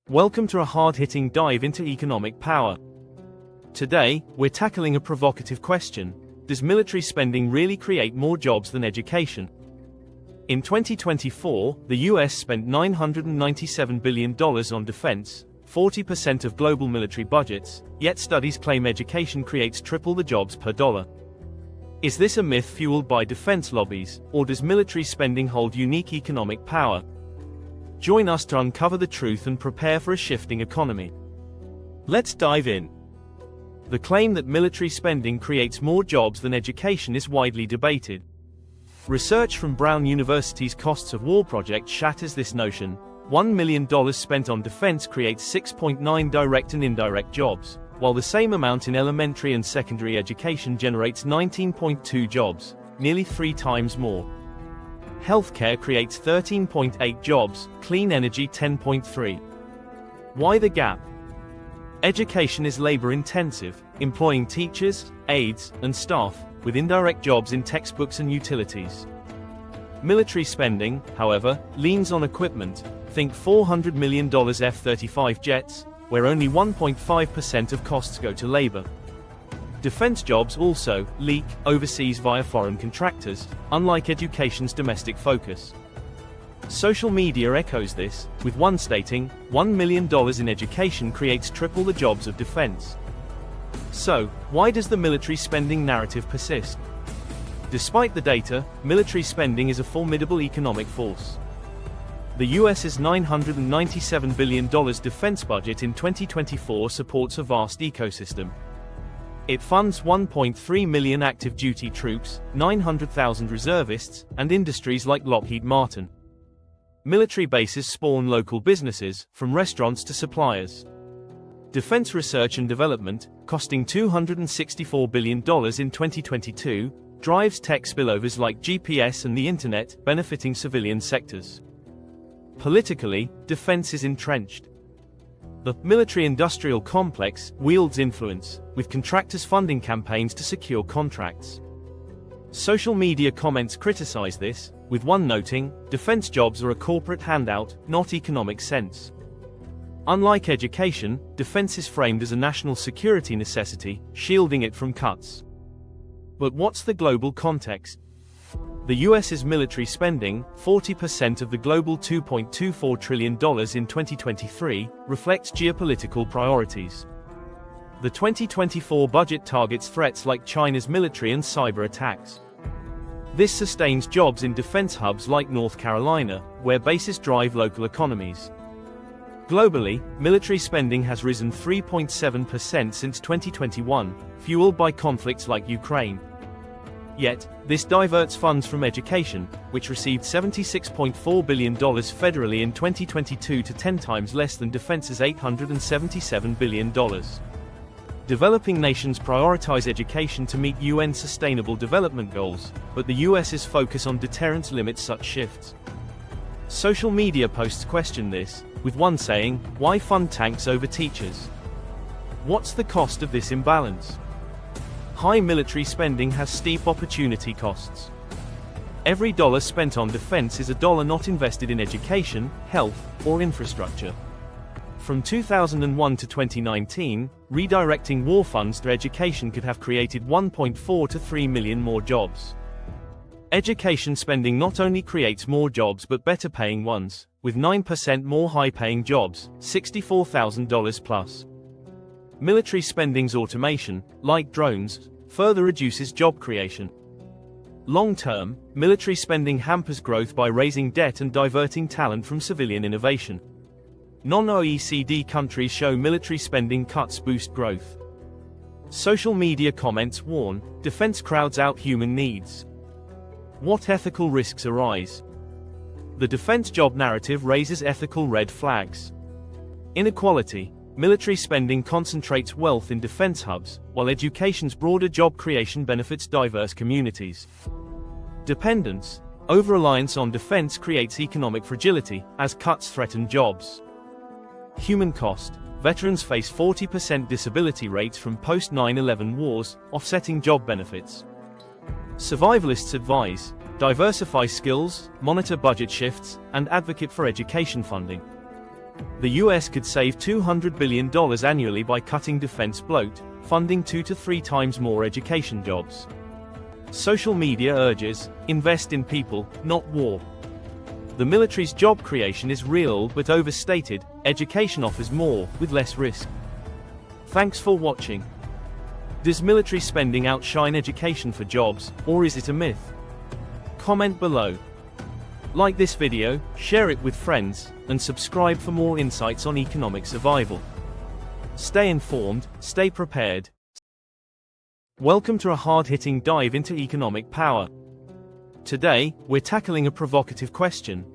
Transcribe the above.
Welcome to a hard-hitting dive into economic power. Today, we're tackling a provocative question: does military spending really create more jobs than education? In 2024, the US spent $997 billion on defense, 40% of global military budgets, yet studies claim education creates triple the jobs per dollar. Is this a myth fueled by defense lobbies, or does military spending hold unique economic power? Join us to uncover the truth and prepare for a shifting economy. Let's dive in. The claim that military spending creates more jobs than education is widely debated. Research from Brown University's Costs of War project shatters this notion. $1 million spent on defense creates 6.9 direct and indirect jobs, while the same amount in elementary and secondary education generates 19.2 jobs, nearly 3 times more. Healthcare creates 13.8 jobs, clean energy 10.3. Why the gap? Education is labor-intensive, employing teachers, aides, and staff, with indirect jobs in textbooks and utilities. Military spending, however, leans on equipment. Think $400 million F-35 jets, where only 1.5% of costs go to labor. Defense jobs also leak overseas via foreign contractors, unlike education's domestic focus. Social media echoes this, with one stating, $1 million in education creates triple the jobs of defense. So, why does the military spending narrative persist? Despite the data, military spending is a formidable economic force. The US's $997 billion defense budget in 2024 supports a vast ecosystem. It funds 1.3 million active duty troops, 900,000 reservists, and industries like Lockheed Martin. Military bases spawn local businesses, from restaurants to suppliers. Defense research and development, costing $264 billion in 2022, drives tech spillovers like GPS and the internet, benefiting civilian sectors. Politically, defense is entrenched. The military-industrial complex wields influence, with contractors funding campaigns to secure contracts. Social media comments criticize this, with one noting, defense jobs are a corporate handout, not economic sense. Unlike education, defense is framed as a national security necessity, shielding it from cuts. But what's the global context? The US's military spending, 40% of the global $2.24 trillion in 2023, reflects geopolitical priorities. The 2024 budget targets threats like China's military and cyber attacks. This sustains jobs in defense hubs like North Carolina, where bases drive local economies. Globally, military spending has risen 3.7% since 2021, fueled by conflicts like Ukraine. Yet, this diverts funds from education, which received $76.4 billion federally in 2022 to 10 times less than defense's $877 billion. Developing nations prioritize education to meet UN Sustainable Development Goals, but the US's focus on deterrence limits such shifts. Social media posts question this, with one saying, "Why fund tanks over teachers?" What's the cost of this imbalance? High military spending has steep opportunity costs. Every dollar spent on defense is a dollar not invested in education, health, or infrastructure. From 2001 to 2019, redirecting war funds to education could have created 1.4 to 3 million more jobs. Education spending not only creates more jobs but better paying ones, with 9% more high-paying jobs, $64,000 plus. Military spending's automation, like drones, further reduces job creation. Long-term, military spending hampers growth by raising debt and diverting talent from civilian innovation. Non-OECD countries show military spending cuts boost growth. Social media comments warn, defense crowds out human needs. What ethical risks arise? The defense job narrative raises ethical red flags. Inequality. Military spending concentrates wealth in defense hubs, while education's broader job creation benefits diverse communities. Dependence. Over-reliance on defense creates economic fragility, as cuts threaten jobs. Human cost. Veterans face 40% disability rates from post-9/11 wars, offsetting job benefits. Survivalists advise, diversify skills, monitor budget shifts, and advocate for education funding. The US could save $200 billion annually by cutting defense bloat, funding 2 to 3 times more education jobs. Social media urges, invest in people, not war. The military's job creation is real but overstated, education offers more, with less risk. Thanks for watching. Does military spending outshine education for jobs, or is it a myth? Comment below. Like this video, share it with friends, and subscribe for more insights on economic survival. Stay informed, stay prepared. Welcome to a hard-hitting dive into economic power. Today, we're tackling a provocative question: